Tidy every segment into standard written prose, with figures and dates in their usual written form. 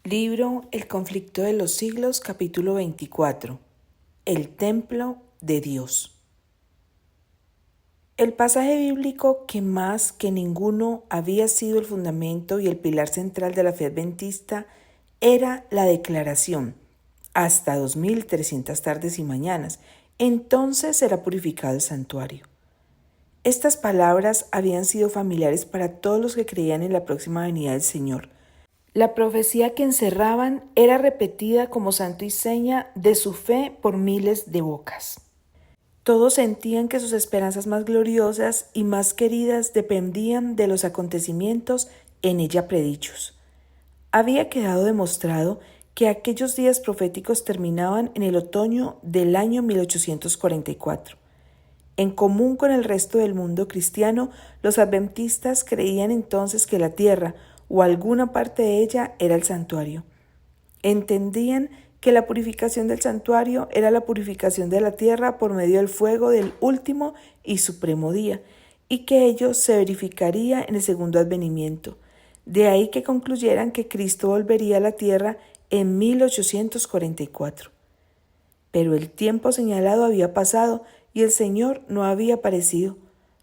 Libro El conflicto de los siglos, capítulo 24. El templo de Dios. El pasaje bíblico que más que ninguno había sido el fundamento y el pilar central de la fe adventista era la declaración: hasta 2300 tardes y mañanas, entonces será purificado el santuario. Estas palabras habían sido familiares para todos los que creían en la próxima venida del Señor. La profecía que encerraban era repetida como santo y seña de su fe por miles de bocas. Todos sentían que sus esperanzas más gloriosas y más queridas dependían de los acontecimientos en ella predichos. Había quedado demostrado que aquellos días proféticos terminaban en el otoño del año 1844. En común con el resto del mundo cristiano, los adventistas creían entonces que la tierra o alguna parte de ella era el santuario. Entendían que la purificación del santuario era la purificación de la tierra por medio del fuego del último y supremo día, y que ello se verificaría en el segundo advenimiento. De ahí que concluyeran que Cristo volvería a la tierra en 1844. Pero el tiempo señalado había pasado y el Señor no había aparecido.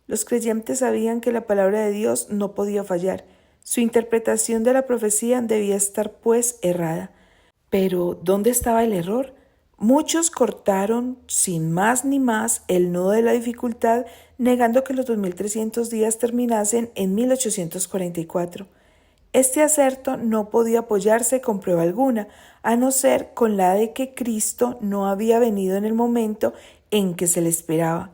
Los creyentes sabían que la palabra de Dios no podía fallar. Su interpretación de la profecía debía estar, pues, errada. Pero, ¿dónde estaba el error? Muchos cortaron, sin más ni más, el nudo de la dificultad, negando que los 2300 días terminasen en 1844. Este aserto no podía apoyarse con prueba alguna, a no ser con la de que Cristo no había venido en el momento en que se le esperaba.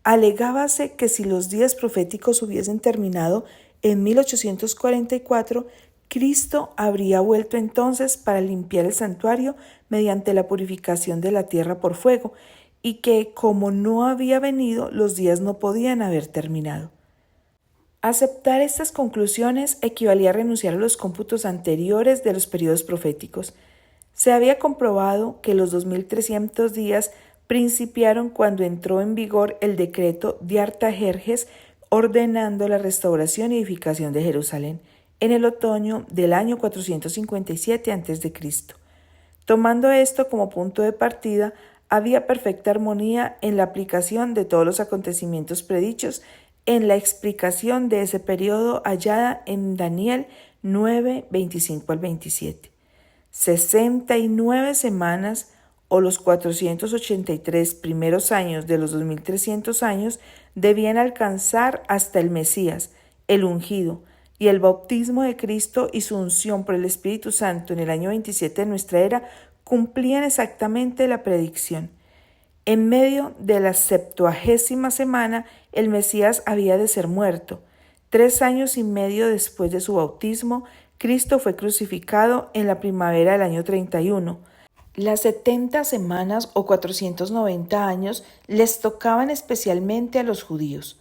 Alegábase que si los días proféticos hubiesen terminado en 1844, Cristo habría vuelto entonces para limpiar el santuario mediante la purificación de la tierra por fuego, y que, como no había venido, los días no podían haber terminado. Aceptar estas conclusiones equivalía a renunciar a los cómputos anteriores de los periodos proféticos. Se había comprobado que los 2300 días principiaron cuando entró en vigor el decreto de Artajerjes ordenando la restauración y edificación de Jerusalén en el otoño del año 457 a.C. Tomando esto como punto de partida, había perfecta armonía en la aplicación de todos los acontecimientos predichos en la explicación de ese periodo hallada en Daniel 9, 25 al 27. 69 semanas o los 483 primeros años de los 2300 años debían alcanzar hasta el Mesías, el ungido, y el bautismo de Cristo y su unción por el Espíritu Santo en el año 27 de nuestra era cumplían exactamente la predicción. En medio de la 70ª semana, el Mesías había de ser muerto. 3 años y medio después de su bautismo, Cristo fue crucificado en la primavera del año 31. Las 70 semanas o 490 años les tocaban especialmente a los judíos.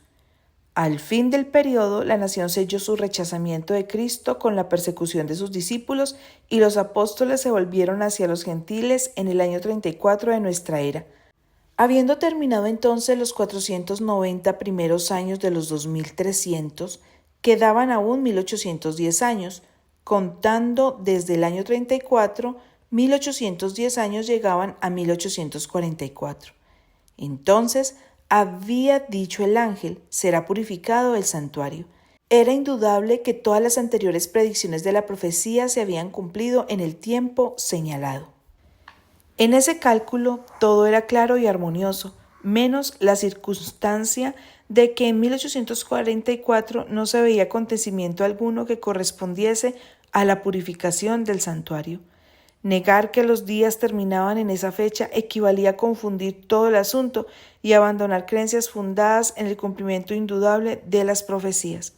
Al fin del periodo, la nación selló su rechazamiento de Cristo con la persecución de sus discípulos y los apóstoles se volvieron hacia los gentiles en el año 34 de nuestra era. Habiendo terminado entonces los 490 primeros años de los 2300, quedaban aún 1810 años. Contando desde el año 34, 1810 años llegaban a 1844. Entonces había dicho el ángel: será purificado el santuario. Era indudable que todas las anteriores predicciones de la profecía se habían cumplido en el tiempo señalado. En ese cálculo todo era claro y armonioso, menos la circunstancia de que en 1844 no se veía acontecimiento alguno que correspondiese a la purificación del santuario. Negar que los días terminaban en esa fecha equivalía a confundir todo el asunto y abandonar creencias fundadas en el cumplimiento indudable de las profecías.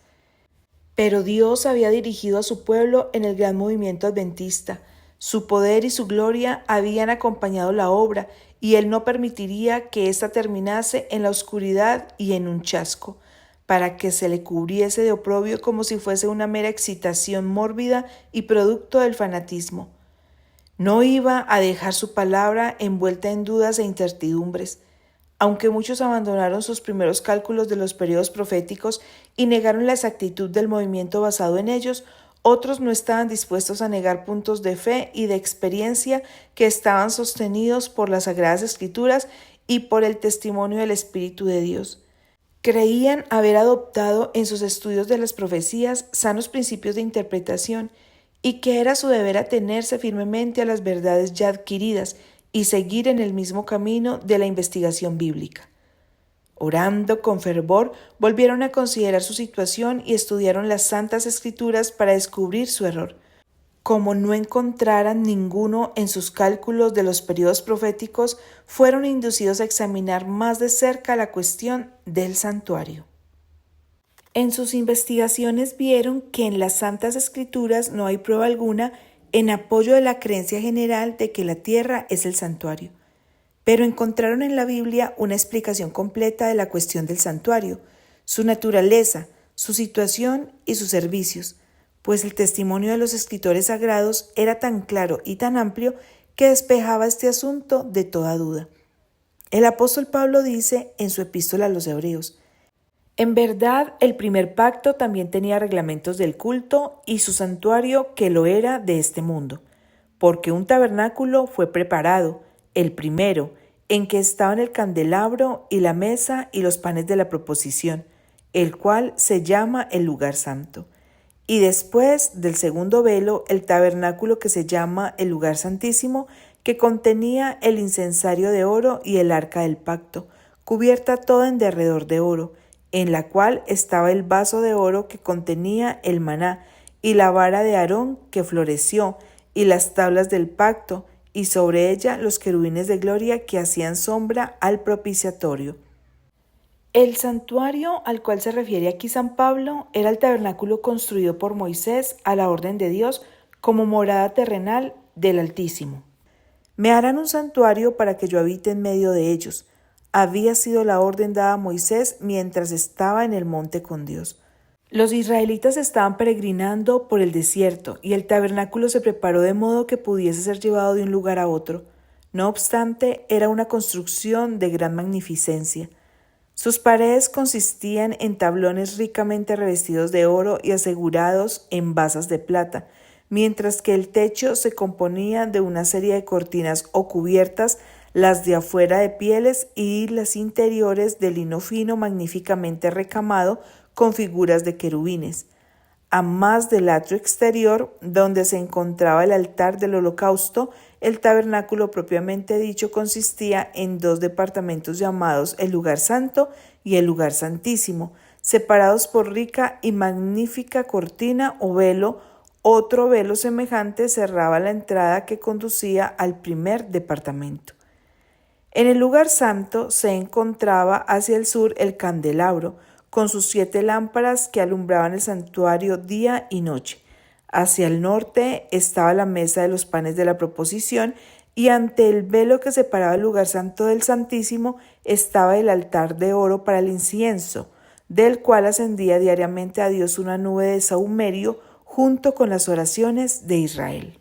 Pero Dios había dirigido a su pueblo en el gran movimiento adventista. Su poder y su gloria habían acompañado la obra, y Él no permitiría que ésta terminase en la oscuridad y en un chasco, para que se le cubriese de oprobio como si fuese una mera excitación mórbida y producto del fanatismo. No iba a dejar su palabra envuelta en dudas e incertidumbres. Aunque muchos abandonaron sus primeros cálculos de los periodos proféticos y negaron la exactitud del movimiento basado en ellos, Otros no estaban dispuestos a negar puntos de fe y de experiencia que estaban sostenidos por las Sagradas Escrituras y por el testimonio del Espíritu de Dios. Creían haber adoptado en sus estudios de las profecías sanos principios de interpretación y que era su deber atenerse firmemente a las verdades ya adquiridas y seguir en el mismo camino de la investigación bíblica. Orando con fervor, volvieron a considerar su situación y estudiaron las Santas Escrituras para descubrir su error. Como no encontraran ninguno en sus cálculos de los periodos proféticos, fueron inducidos a examinar más de cerca la cuestión del santuario. En sus investigaciones vieron que en las Santas Escrituras no hay prueba alguna en apoyo de la creencia general de que la tierra es el santuario, pero encontraron en la Biblia una explicación completa de la cuestión del santuario, su naturaleza, su situación y sus servicios, pues el testimonio de los escritores sagrados era tan claro y tan amplio que despejaba este asunto de toda duda. El apóstol Pablo dice en su epístola a los Hebreos: en verdad, el primer pacto también tenía reglamentos del culto y su santuario que lo era de este mundo, porque un tabernáculo fue preparado, el primero, en que estaban el candelabro y la mesa y los panes de la proposición, el cual se llama el lugar santo. Y después del segundo velo, el tabernáculo que se llama el lugar santísimo, que contenía el incensario de oro y el arca del pacto, cubierta toda en derredor de oro, en la cual estaba el vaso de oro que contenía el maná, y la vara de Aarón que floreció, y las tablas del pacto, y sobre ella los querubines de gloria que hacían sombra al propiciatorio. El santuario al cual se refiere aquí San Pablo era el tabernáculo construido por Moisés a la orden de Dios como morada terrenal del Altísimo. Me harán un santuario para que yo habite en medio de ellos. Había sido la orden dada a Moisés mientras estaba en el monte con Dios. Los israelitas estaban peregrinando por el desierto y el tabernáculo se preparó de modo que pudiese ser llevado de un lugar a otro. No obstante, era una construcción de gran magnificencia. Sus paredes consistían en tablones ricamente revestidos de oro y asegurados en basas de plata, mientras que el techo se componía de una serie de cortinas o cubiertas, las de afuera de pieles y las interiores de lino fino magníficamente recamado con figuras de querubines. A más del atrio exterior, donde se encontraba el altar del holocausto, el tabernáculo propiamente dicho consistía en dos departamentos llamados el lugar santo y el lugar santísimo, separados por rica y magnífica cortina o velo. Otro velo semejante cerraba la entrada que conducía al primer departamento. En el lugar santo se encontraba hacia el sur el candelabro, con sus 7 lámparas que alumbraban el santuario día y noche. Hacia el norte estaba la mesa de los panes de la proposición y ante el velo que separaba el lugar santo del Santísimo estaba el altar de oro para el incienso, del cual ascendía diariamente a Dios una nube de sahumerio junto con las oraciones de Israel.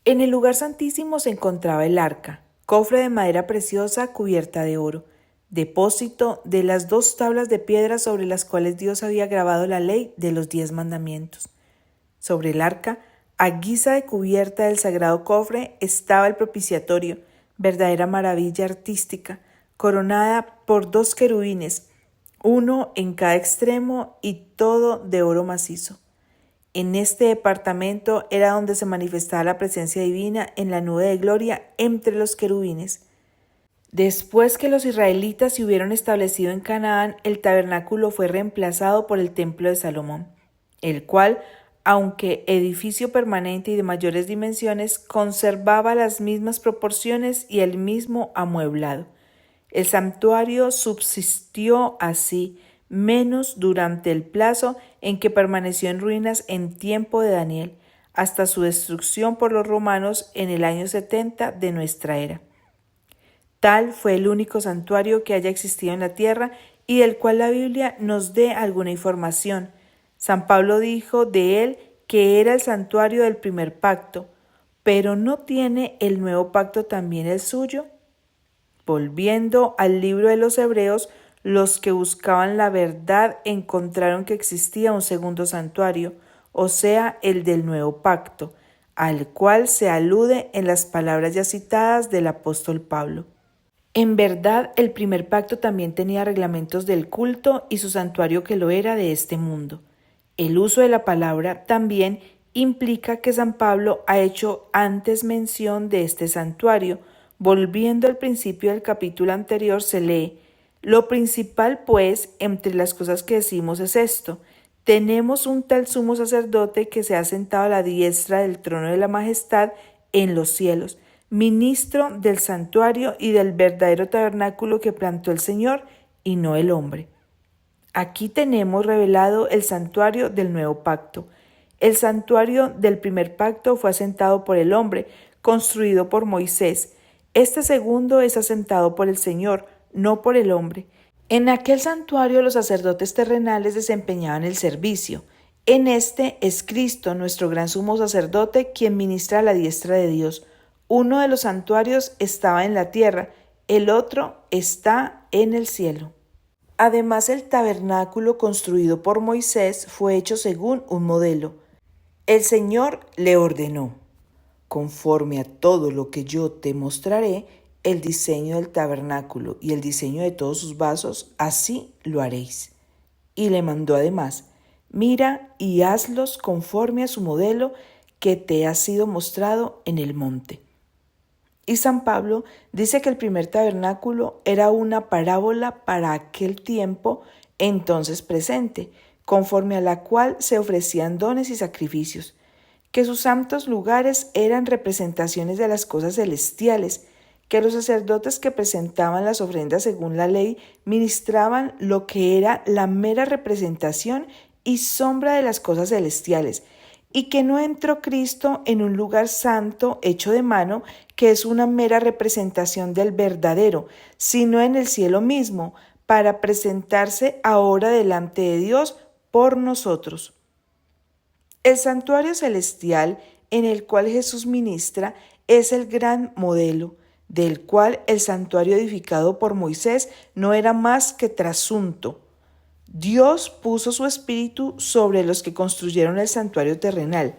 En el lugar santísimo se encontraba el arca, cofre de madera preciosa cubierta de oro, depósito de las 2 tablas de piedra sobre las cuales Dios había grabado la ley de los 10 mandamientos. Sobre el arca, a guisa de cubierta del sagrado cofre, estaba el propiciatorio, verdadera maravilla artística, coronada por 2 querubines, uno en cada extremo y todo de oro macizo. En este departamento era donde se manifestaba la presencia divina en la nube de gloria entre los querubines. Después que los israelitas se hubieron establecido en Canaán, el tabernáculo fue reemplazado por el templo de Salomón, el cual, aunque edificio permanente y de mayores dimensiones, conservaba las mismas proporciones y el mismo amueblado. El santuario subsistió así, menos durante el plazo en que permaneció en ruinas en tiempo de Daniel, hasta su destrucción por los romanos en el año 70 de nuestra era. Tal fue el único santuario que haya existido en la tierra y del cual la Biblia nos dé alguna información. San Pablo dijo de él que era el santuario del primer pacto, pero ¿no tiene el nuevo pacto también el suyo? Volviendo al libro de los Hebreos, los que buscaban la verdad encontraron que existía un segundo santuario, o sea, el del nuevo pacto, al cual se alude en las palabras ya citadas del apóstol Pablo. En verdad, el primer pacto también tenía reglamentos del culto y su santuario que lo era de este mundo. El uso de la palabra también implica que San Pablo ha hecho antes mención de este santuario. Volviendo al principio del capítulo anterior se lee: lo principal, pues, entre las cosas que decimos es esto: tenemos un tal sumo sacerdote que se ha sentado a la diestra del trono de la majestad en los cielos, ministro del santuario y del verdadero tabernáculo que plantó el Señor y no el hombre. Aquí tenemos revelado el santuario del nuevo pacto. El santuario del primer pacto fue asentado por el hombre, construido por Moisés. Este segundo es asentado por el Señor, no por el hombre. En aquel santuario los sacerdotes terrenales desempeñaban el servicio. En este es Cristo, nuestro gran sumo sacerdote, quien ministra a la diestra de Dios. Uno de los santuarios estaba en la tierra, el otro está en el cielo. Además, el tabernáculo construido por Moisés fue hecho según un modelo. El Señor le ordenó: conforme a todo lo que yo te mostraré, el diseño del tabernáculo y el diseño de todos sus vasos, así lo haréis. Y le mandó además: mira y hazlos conforme a su modelo que te ha sido mostrado en el monte. Y San Pablo dice que el primer tabernáculo era una parábola para aquel tiempo entonces presente, conforme a la cual se ofrecían dones y sacrificios, que sus santos lugares eran representaciones de las cosas celestiales, que los sacerdotes que presentaban las ofrendas según la ley ministraban lo que era la mera representación y sombra de las cosas celestiales, y que no entró Cristo en un lugar santo hecho de mano, que es una mera representación del verdadero, sino en el cielo mismo, para presentarse ahora delante de Dios por nosotros. El santuario celestial en el cual Jesús ministra es el gran modelo, del cual el santuario edificado por Moisés no era más que trasunto. Dios puso su espíritu sobre los que construyeron el santuario terrenal.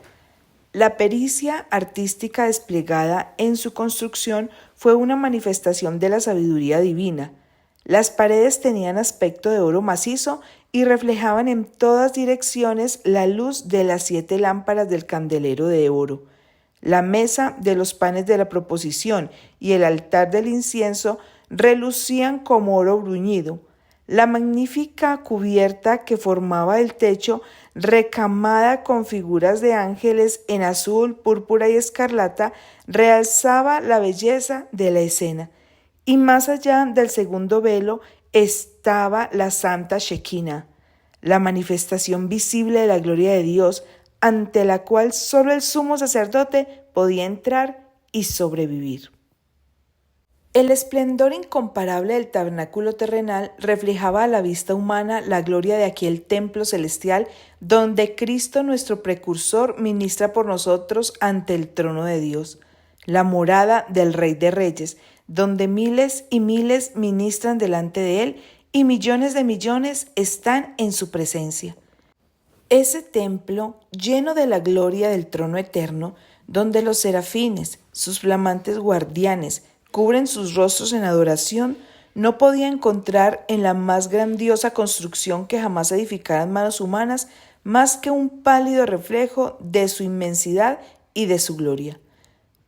La pericia artística desplegada en su construcción fue una manifestación de la sabiduría divina. Las paredes tenían aspecto de oro macizo y reflejaban en todas direcciones la luz de las 7 lámparas del candelero de oro. La mesa de los panes de la proposición y el altar del incienso relucían como oro bruñido. La magnífica cubierta que formaba el techo, recamada con figuras de ángeles en azul, púrpura y escarlata, realzaba la belleza de la escena. Y más allá del segundo velo estaba la Santa Shekinah, la manifestación visible de la gloria de Dios, ante la cual solo el sumo sacerdote podía entrar y sobrevivir. El esplendor incomparable del tabernáculo terrenal reflejaba a la vista humana la gloria de aquel templo celestial donde Cristo, nuestro precursor, ministra por nosotros ante el trono de Dios, la morada del Rey de Reyes, donde miles y miles ministran delante de Él y millones de millones están en su presencia. Ese templo, lleno de la gloria del trono eterno, donde los serafines, sus flamantes guardianes, cubren sus rostros en adoración, no podía encontrar en la más grandiosa construcción que jamás edificaran manos humanas más que un pálido reflejo de su inmensidad y de su gloria.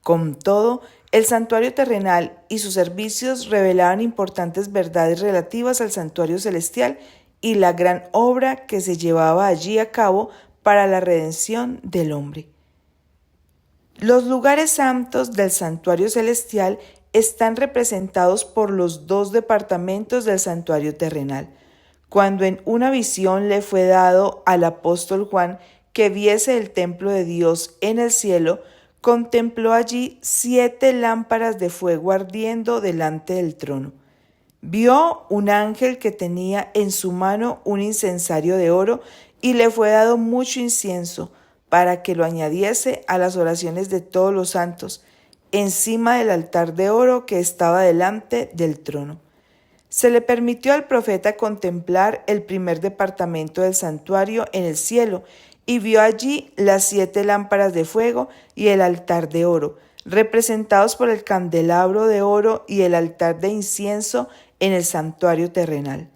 Con todo, el santuario terrenal y sus servicios revelaban importantes verdades relativas al santuario celestial y la gran obra que se llevaba allí a cabo para la redención del hombre. Los lugares santos del santuario celestial están representados por los 2 departamentos del santuario terrenal. Cuando en una visión le fue dado al apóstol Juan que viese el templo de Dios en el cielo, contempló allí 7 lámparas de fuego ardiendo delante del trono. Vio un ángel que tenía en su mano un incensario de oro y le fue dado mucho incienso para que lo añadiese a las oraciones de todos los santos, encima del altar de oro que estaba delante del trono. Se le permitió al profeta contemplar el primer departamento del santuario en el cielo y vio allí las 7 lámparas de fuego y el altar de oro, representados por el candelabro de oro y el altar de incienso en el santuario terrenal.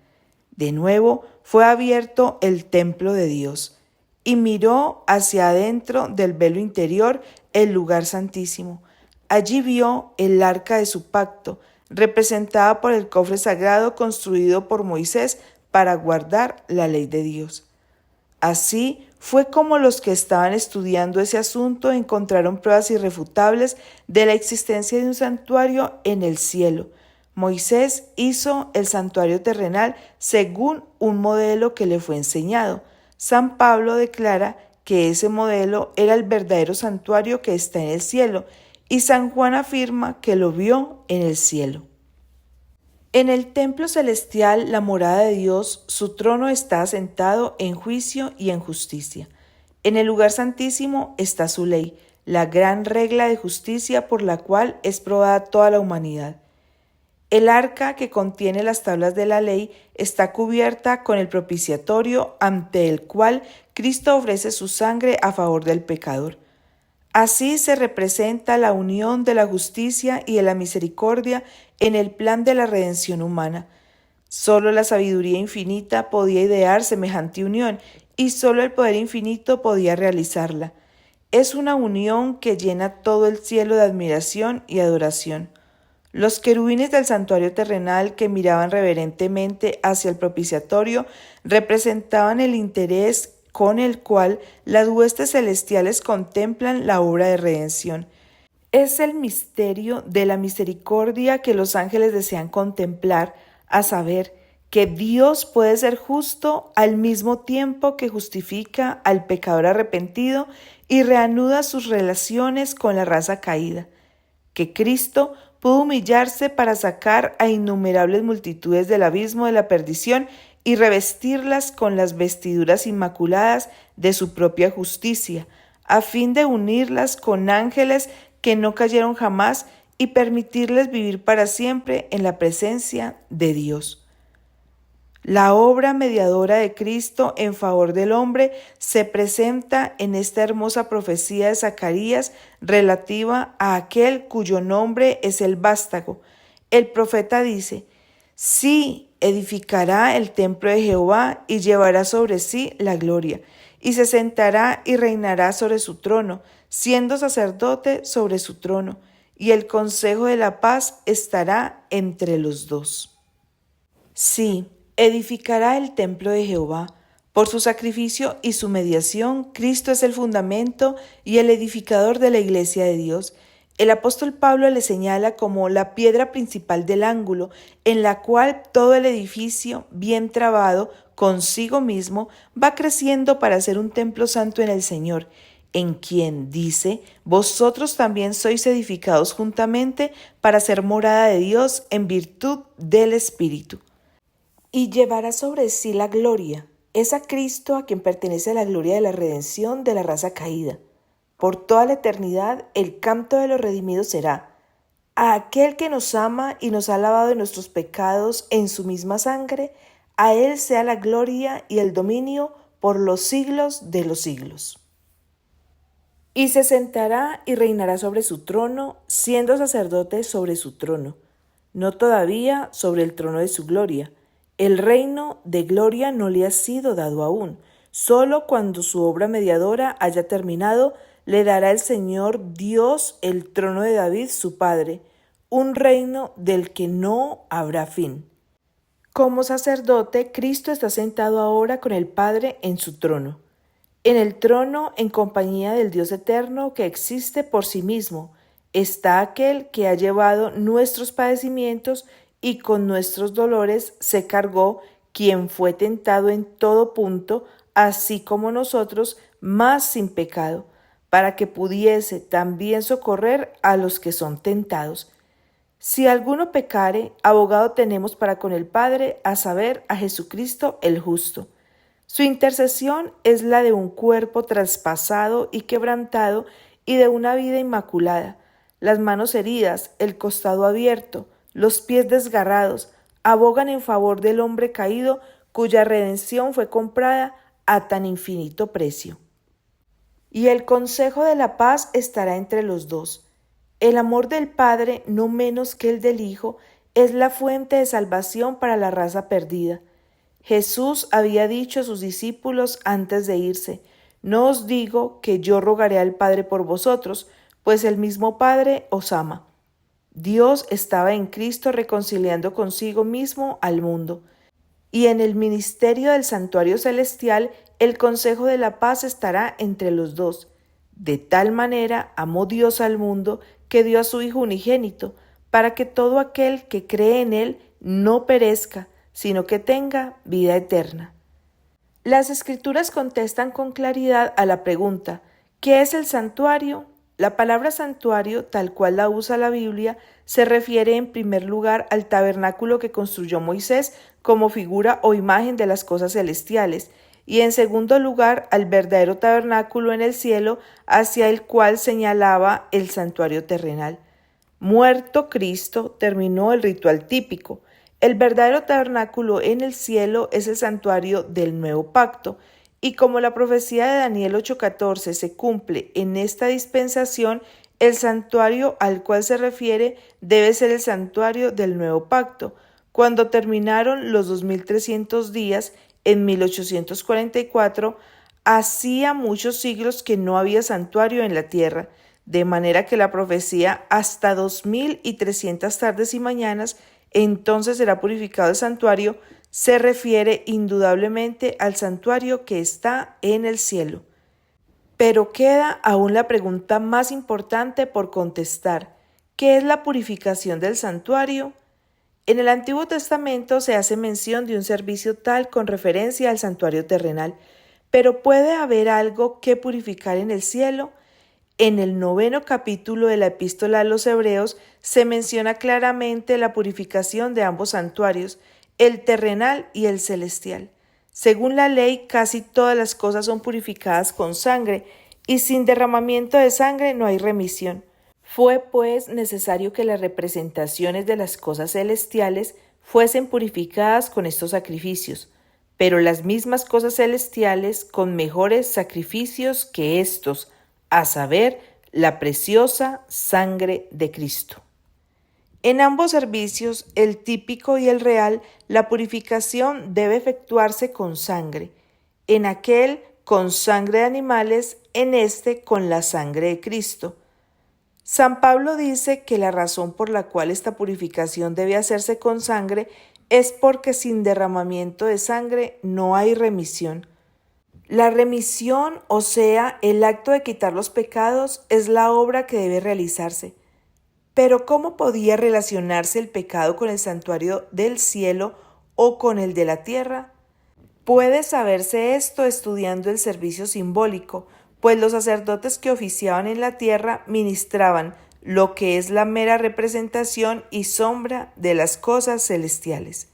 De nuevo fue abierto el templo de Dios, y miró hacia adentro del velo interior el lugar santísimo. Allí vio el arca de su pacto, representada por el cofre sagrado construido por Moisés para guardar la ley de Dios. Así fue como los que estaban estudiando ese asunto encontraron pruebas irrefutables de la existencia de un santuario en el cielo. Moisés hizo el santuario terrenal según un modelo que le fue enseñado. San Pablo declara que ese modelo era el verdadero santuario que está en el cielo, y San Juan afirma que lo vio en el cielo. En el templo celestial, la morada de Dios, su trono está asentado en juicio y en justicia. En el lugar santísimo está su ley, la gran regla de justicia por la cual es probada toda la humanidad. El arca que contiene las tablas de la ley está cubierta con el propiciatorio ante el cual Cristo ofrece su sangre a favor del pecador. Así se representa la unión de la justicia y de la misericordia en el plan de la redención humana. Solo la sabiduría infinita podía idear semejante unión y solo el poder infinito podía realizarla. Es una unión que llena todo el cielo de admiración y adoración. Los querubines del santuario terrenal que miraban reverentemente hacia el propiciatorio representaban el interés con el cual las huestes celestiales contemplan la obra de redención. Es el misterio de la misericordia que los ángeles desean contemplar, a saber, que Dios puede ser justo al mismo tiempo que justifica al pecador arrepentido y reanuda sus relaciones con la raza caída, que Cristo pudo humillarse para sacar a innumerables multitudes del abismo de la perdición y revestirlas con las vestiduras inmaculadas de su propia justicia, a fin de unirlas con ángeles que no cayeron jamás y permitirles vivir para siempre en la presencia de Dios. La obra mediadora de Cristo en favor del hombre se presenta en esta hermosa profecía de Zacarías relativa a aquel cuyo nombre es el vástago. El profeta dice: «Sí, edificará el templo de Jehová y llevará sobre sí la gloria, y se sentará y reinará sobre su trono, siendo sacerdote sobre su trono, y el consejo de la paz estará entre los dos». Sí, edificará el templo de Jehová. Por su sacrificio y su mediación, Cristo es el fundamento y el edificador de la iglesia de Dios. El apóstol Pablo le señala como la piedra principal del ángulo, en la cual todo el edificio, bien trabado consigo mismo, va creciendo para ser un templo santo en el Señor, en quien, dice, vosotros también sois edificados juntamente para ser morada de Dios en virtud del Espíritu. Y llevará sobre sí la gloria. Es a Cristo a quien pertenece la gloria de la redención de la raza caída. Por toda la eternidad el canto de los redimidos será: a aquel que nos ama y nos ha lavado de nuestros pecados en su misma sangre, a él sea la gloria y el dominio por los siglos de los siglos. Y se sentará y reinará sobre su trono, siendo sacerdote sobre su trono, no todavía sobre el trono de su gloria. El reino de gloria no le ha sido dado aún. Solo cuando su obra mediadora haya terminado, le dará el Señor Dios el trono de David su padre, un reino del que no habrá fin. Como sacerdote, Cristo está sentado ahora con el Padre en su trono. En el trono, en compañía del Dios eterno que existe por sí mismo, está aquel que ha llevado nuestros padecimientos y con nuestros dolores se cargó, quien fue tentado en todo punto, así como nosotros, mas sin pecado, para que pudiese también socorrer a los que son tentados. Si alguno pecare, abogado tenemos para con el Padre, a saber, a Jesucristo el justo. Su intercesión es la de un cuerpo traspasado y quebrantado y de una vida inmaculada, las manos heridas, el costado abierto, los pies desgarrados, abogan en favor del hombre caído cuya redención fue comprada a tan infinito precio. y el consejo de la paz estará entre los dos. El amor del Padre, no menos que el del Hijo, es la fuente de salvación para la raza perdida. Jesús había dicho a sus discípulos antes de irse: no os digo que yo rogaré al Padre por vosotros, pues el mismo Padre os ama. Dios estaba en Cristo reconciliando consigo mismo al mundo. Y en el ministerio del santuario celestial, el consejo de la paz estará entre los dos. De tal manera amó Dios al mundo que dio a su Hijo unigénito, para que todo aquel que cree en Él no perezca, sino que tenga vida eterna. Las Escrituras contestan con claridad a la pregunta: ¿qué es el santuario? La palabra santuario, tal cual la usa la Biblia, se refiere en primer lugar al tabernáculo que construyó Moisés como figura o imagen de las cosas celestiales, y en segundo lugar al verdadero tabernáculo en el cielo hacia el cual señalaba el santuario terrenal. Muerto Cristo, terminó el ritual típico. El verdadero tabernáculo en el cielo es el santuario del nuevo pacto, y como la profecía de Daniel 8:14 se cumple en esta dispensación, el santuario al cual se refiere debe ser el santuario del nuevo pacto. Cuando terminaron los 2300 días, en 1844, hacía muchos siglos que no había santuario en la tierra, de manera que la profecía hasta 2300 tardes y mañanas, entonces será purificado el santuario, se refiere indudablemente al santuario que está en el cielo. Pero queda aún la pregunta más importante por contestar: ¿qué es la purificación del santuario? En el Antiguo Testamento se hace mención de un servicio tal con referencia al santuario terrenal, pero ¿puede haber algo que purificar en el cielo? En el 9º capítulo de la Epístola a los Hebreos se menciona claramente la purificación de ambos santuarios, el terrenal y el celestial. Según la ley, casi todas las cosas son purificadas con sangre, y sin derramamiento de sangre no hay remisión. Fue, pues, necesario que las representaciones de las cosas celestiales fuesen purificadas con estos sacrificios, pero las mismas cosas celestiales con mejores sacrificios que estos, a saber, la preciosa sangre de Cristo. En ambos servicios, el típico y el real, la purificación debe efectuarse con sangre. En aquel, con sangre de animales; en este, con la sangre de Cristo. San Pablo dice que la razón por la cual esta purificación debe hacerse con sangre es porque sin derramamiento de sangre no hay remisión. La remisión, o sea, el acto de quitar los pecados, es la obra que debe realizarse. Pero ¿cómo podía relacionarse el pecado con el santuario del cielo o con el de la tierra? Puede saberse esto estudiando el servicio simbólico, pues los sacerdotes que oficiaban en la tierra ministraban lo que es la mera representación y sombra de las cosas celestiales.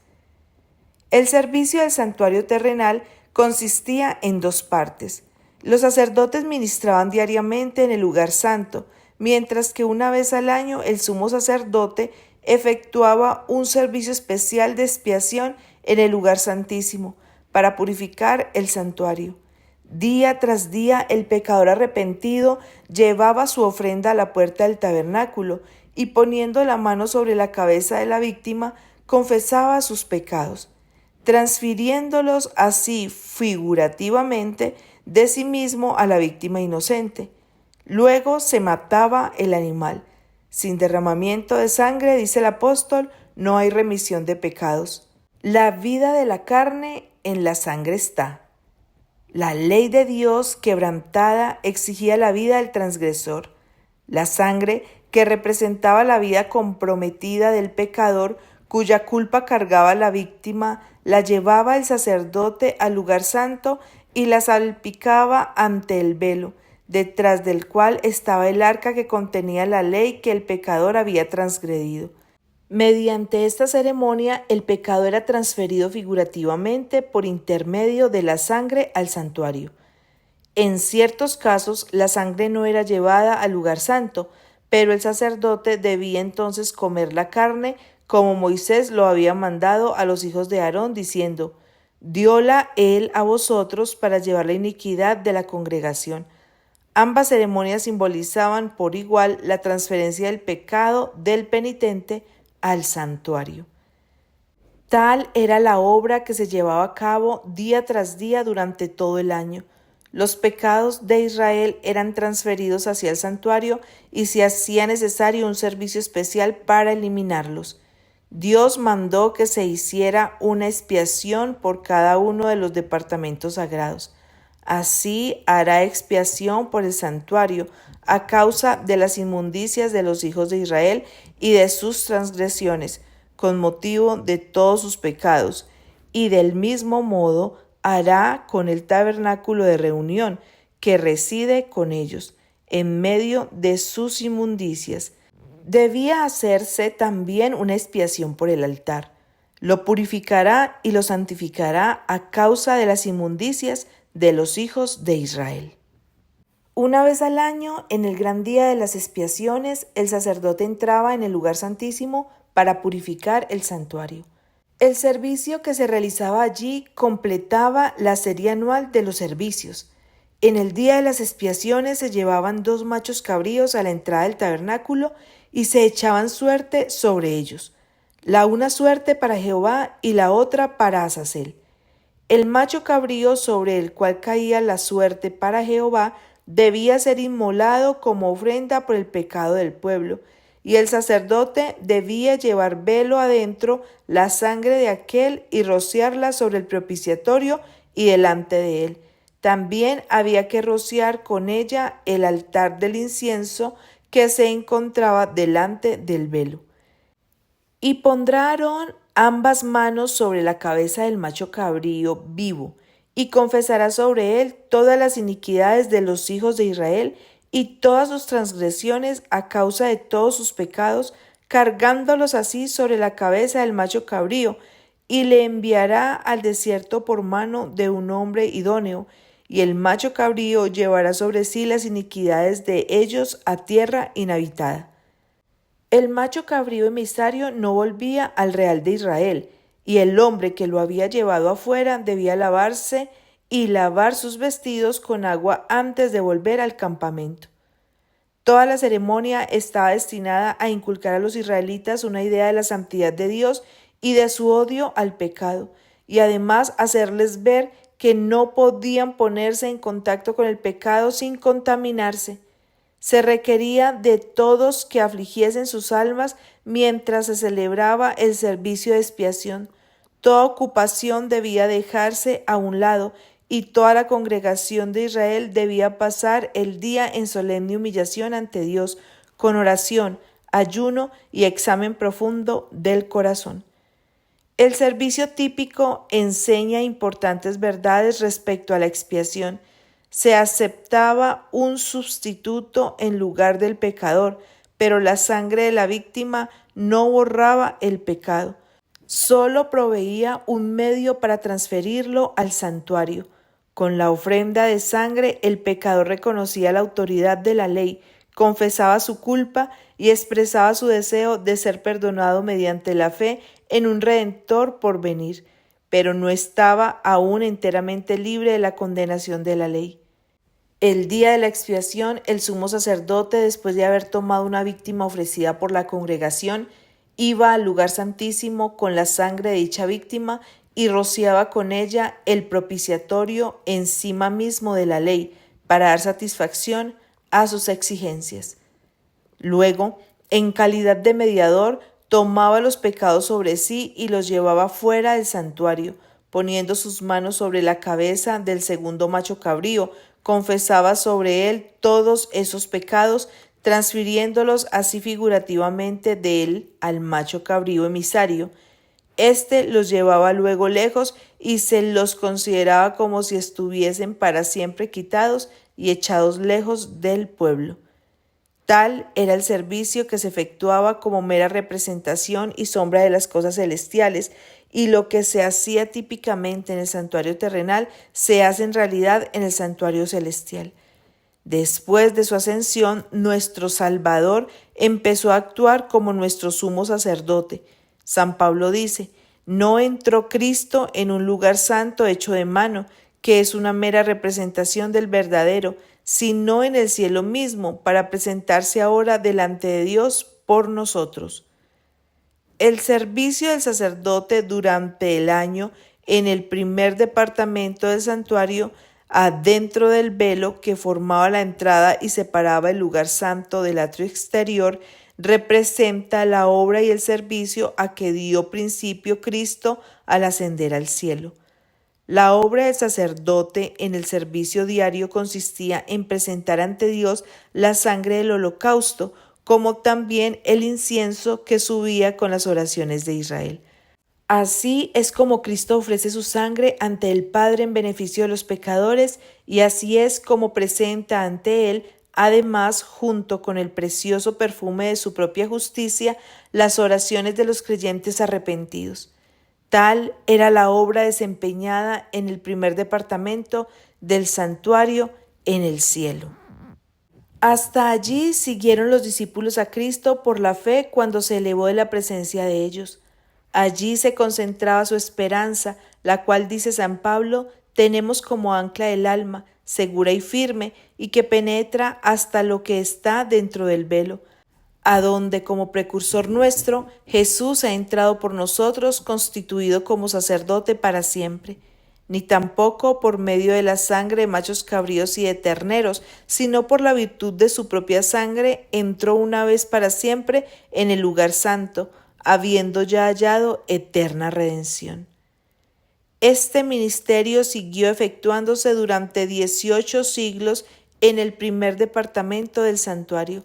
El servicio del santuario terrenal consistía en dos partes. Los sacerdotes ministraban diariamente en el lugar santo, mientras que una vez al año el sumo sacerdote efectuaba un servicio especial de expiación en el lugar santísimo para purificar el santuario. Día tras día el pecador arrepentido llevaba su ofrenda a la puerta del tabernáculo y, poniendo la mano sobre la cabeza de la víctima, confesaba sus pecados, transfiriéndolos así figurativamente de sí mismo a la víctima inocente. Luego se mataba el animal. Sin derramamiento de sangre, dice el apóstol, no hay remisión de pecados. La vida de la carne en la sangre está. La ley de Dios quebrantada exigía la vida del transgresor. La sangre, que representaba la vida comprometida del pecador, cuya culpa cargaba la víctima, la llevaba el sacerdote al lugar santo y la salpicaba ante el velo, detrás del cual estaba el arca que contenía la ley que el pecador había transgredido. Mediante esta ceremonia, el pecado era transferido figurativamente por intermedio de la sangre al santuario. En ciertos casos, la sangre no era llevada al lugar santo, pero el sacerdote debía entonces comer la carne, como Moisés lo había mandado a los hijos de Aarón, diciendo: «Dióla él a vosotros para llevar la iniquidad de la congregación». Ambas ceremonias simbolizaban por igual la transferencia del pecado del penitente al santuario. Tal era la obra que se llevaba a cabo día tras día durante todo el año. Los pecados de Israel eran transferidos hacia el santuario y se hacía necesario un servicio especial para eliminarlos. Dios mandó que se hiciera una expiación por cada uno de los departamentos sagrados. Así hará expiación por el santuario a causa de las inmundicias de los hijos de Israel y de sus transgresiones, con motivo de todos sus pecados, y del mismo modo hará con el tabernáculo de reunión que reside con ellos, en medio de sus inmundicias. Debía hacerse también una expiación por el altar. Lo purificará y lo santificará a causa de las inmundicias de los hijos de Israel. Una vez al año, en el gran día de las expiaciones, el sacerdote entraba en el lugar santísimo para purificar el santuario. El servicio que se realizaba allí completaba la serie anual de los servicios. En el día de las expiaciones se llevaban 2 machos cabríos a la entrada del tabernáculo y se echaban suerte sobre ellos, la una suerte para Jehová y la otra para Azazel. El macho cabrío sobre el cual caía la suerte para Jehová debía ser inmolado como ofrenda por el pecado del pueblo, y el sacerdote debía llevar velo adentro la sangre de aquel y rociarla sobre el propiciatorio y delante de él. También había que rociar con ella el altar del incienso que se encontraba delante del velo. Y pondrá Aarón ambas manos sobre la cabeza del macho cabrío vivo, y confesará sobre él todas las iniquidades de los hijos de Israel y todas sus transgresiones a causa de todos sus pecados, cargándolos así sobre la cabeza del macho cabrío, y le enviará al desierto por mano de un hombre idóneo, y el macho cabrío llevará sobre sí las iniquidades de ellos a tierra inhabitada. El macho cabrío emisario no volvía al real de Israel, y el hombre que lo había llevado afuera debía lavarse y lavar sus vestidos con agua antes de volver al campamento. Toda la ceremonia estaba destinada a inculcar a los israelitas una idea de la santidad de Dios y de su odio al pecado, y además hacerles ver que no podían ponerse en contacto con el pecado sin contaminarse. Se requería de todos que afligiesen sus almas mientras se celebraba el servicio de expiación. Toda ocupación debía dejarse a un lado y toda la congregación de Israel debía pasar el día en solemne humillación ante Dios, con oración, ayuno y examen profundo del corazón. El servicio típico enseña importantes verdades respecto a la expiación. Se aceptaba un sustituto en lugar del pecador, pero la sangre de la víctima no borraba el pecado. Solo proveía un medio para transferirlo al santuario. Con la ofrenda de sangre, el pecador reconocía la autoridad de la ley, confesaba su culpa y expresaba su deseo de ser perdonado mediante la fe en un Redentor por venir, pero no estaba aún enteramente libre de la condenación de la ley. El día de la expiación, el sumo sacerdote, después de haber tomado una víctima ofrecida por la congregación, iba al lugar santísimo con la sangre de dicha víctima y rociaba con ella el propiciatorio encima mismo de la ley para dar satisfacción a sus exigencias. Luego, en calidad de mediador, tomaba los pecados sobre sí y los llevaba fuera del santuario, poniendo sus manos sobre la cabeza del segundo macho cabrío, confesaba sobre él todos esos pecados, transfiriéndolos así figurativamente de él al macho cabrío emisario. Este los llevaba luego lejos y se los consideraba como si estuviesen para siempre quitados y echados lejos del pueblo. Tal era el servicio que se efectuaba como mera representación y sombra de las cosas celestiales, y lo que se hacía típicamente en el santuario terrenal se hace en realidad en el santuario celestial. Después de su ascensión, nuestro Salvador empezó a actuar como nuestro sumo sacerdote. San Pablo dice: no entró Cristo en un lugar santo hecho de mano, que es una mera representación del verdadero, sino en el cielo mismo, para presentarse ahora delante de Dios por nosotros. El servicio del sacerdote durante el año en el primer departamento del santuario, adentro del velo que formaba la entrada y separaba el lugar santo del atrio exterior, representa la obra y el servicio a que dio principio Cristo al ascender al cielo. La obra del sacerdote en el servicio diario consistía en presentar ante Dios la sangre del holocausto, como también el incienso que subía con las oraciones de Israel. Así es como Cristo ofrece su sangre ante el Padre en beneficio de los pecadores, y así es como presenta ante Él, además, junto con el precioso perfume de su propia justicia, las oraciones de los creyentes arrepentidos. Tal era la obra desempeñada en el primer departamento del santuario en el cielo. Hasta allí siguieron los discípulos a Cristo por la fe cuando se elevó de la presencia de ellos. Allí se concentraba su esperanza, la cual, dice San Pablo, tenemos como ancla el alma, segura y firme, y que penetra hasta lo que está dentro del velo, a donde como precursor nuestro Jesús ha entrado por nosotros, constituido como sacerdote para siempre. Ni tampoco por medio de la sangre de machos cabríos y de terneros, sino por la virtud de su propia sangre, entró una vez para siempre en el lugar santo, habiendo ya hallado eterna redención. Este ministerio siguió efectuándose durante 18 siglos en el primer departamento del santuario.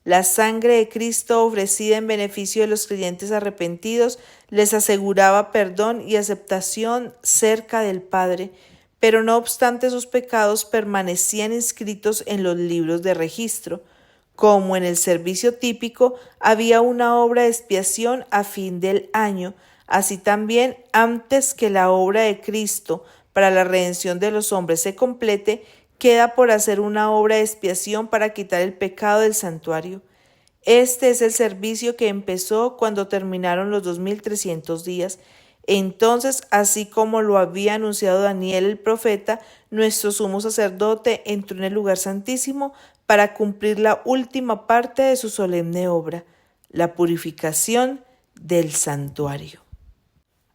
La sangre de Cristo ofrecida en beneficio de los creyentes arrepentidos les aseguraba perdón y aceptación cerca del Padre, pero no obstante sus pecados permanecían inscritos en los libros de registro. Como en el servicio típico había una obra de expiación a fin del año, así también antes que la obra de Cristo para la redención de los hombres se complete, queda por hacer una obra de expiación para quitar el pecado del santuario. Este es el servicio que empezó cuando terminaron los 2300 días. Entonces, así como lo había anunciado Daniel el profeta, nuestro sumo sacerdote entró en el lugar santísimo para cumplir la última parte de su solemne obra, la purificación del santuario.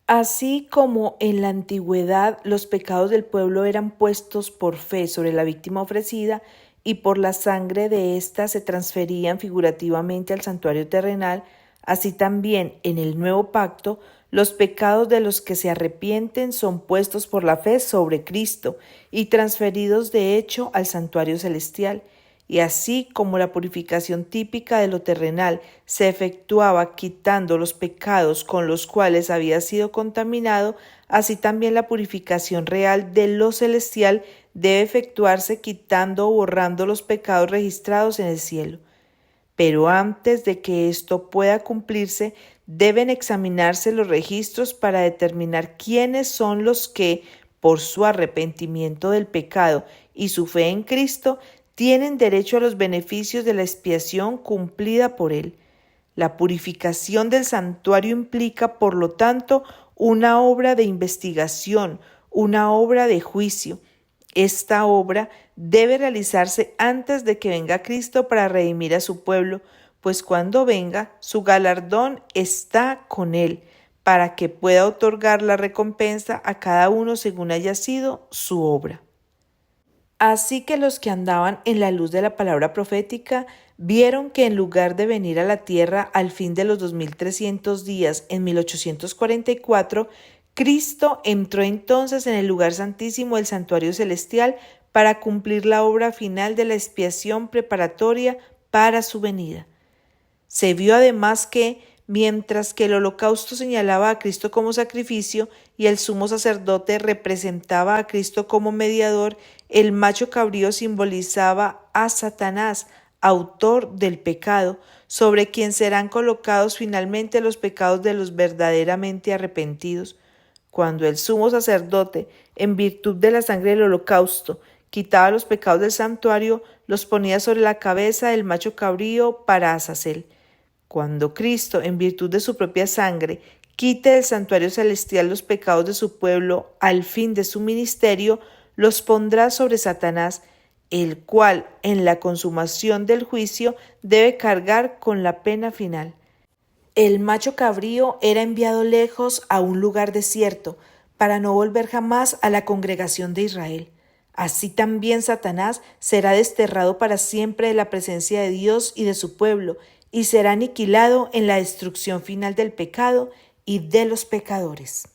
Así como en la antigüedad los pecados del pueblo eran puestos por fe sobre la víctima ofrecida y por la sangre de ésta se transferían figurativamente al santuario terrenal, así también en el nuevo pacto los pecados de los que se arrepienten son puestos por la fe sobre Cristo y transferidos de hecho al santuario celestial. Y así como la purificación típica de lo terrenal se efectuaba quitando los pecados con los cuales había sido contaminado, así también la purificación real de lo celestial debe efectuarse quitando o borrando los pecados registrados en el cielo. Pero antes de que esto pueda cumplirse, deben examinarse los registros para determinar quiénes son los que, por su arrepentimiento del pecado y su fe en Cristo, tienen derecho a los beneficios de la expiación cumplida por Él. La purificación del santuario implica, por lo tanto, una obra de investigación, una obra de juicio. Esta obra debe realizarse antes de que venga Cristo para redimir a su pueblo, pues cuando venga, su galardón está con Él, para que pueda otorgar la recompensa a cada uno según haya sido su obra. Así que los que andaban en la luz de la palabra profética vieron que en lugar de venir a la tierra al fin de los 2300 días en 1844, Cristo entró entonces en el lugar santísimo del santuario celestial para cumplir la obra final de la expiación preparatoria para su venida. Se vio además que, mientras que el holocausto señalaba a Cristo como sacrificio y el sumo sacerdote representaba a Cristo como mediador, el macho cabrío simbolizaba a Satanás, autor del pecado, sobre quien serán colocados finalmente los pecados de los verdaderamente arrepentidos. Cuando el sumo sacerdote, en virtud de la sangre del holocausto, quitaba los pecados del santuario, los ponía sobre la cabeza del macho cabrío para Azazel. Cuando Cristo, en virtud de su propia sangre, quite del santuario celestial los pecados de su pueblo al fin de su ministerio, los pondrá sobre Satanás. el cual en la consumación del juicio debe cargar con la pena final. El macho cabrío era enviado lejos a un lugar desierto para no volver jamás a la congregación de Israel. Así también Satanás será desterrado para siempre de la presencia de Dios y de su pueblo, y será aniquilado en la destrucción final del pecado y de los pecadores.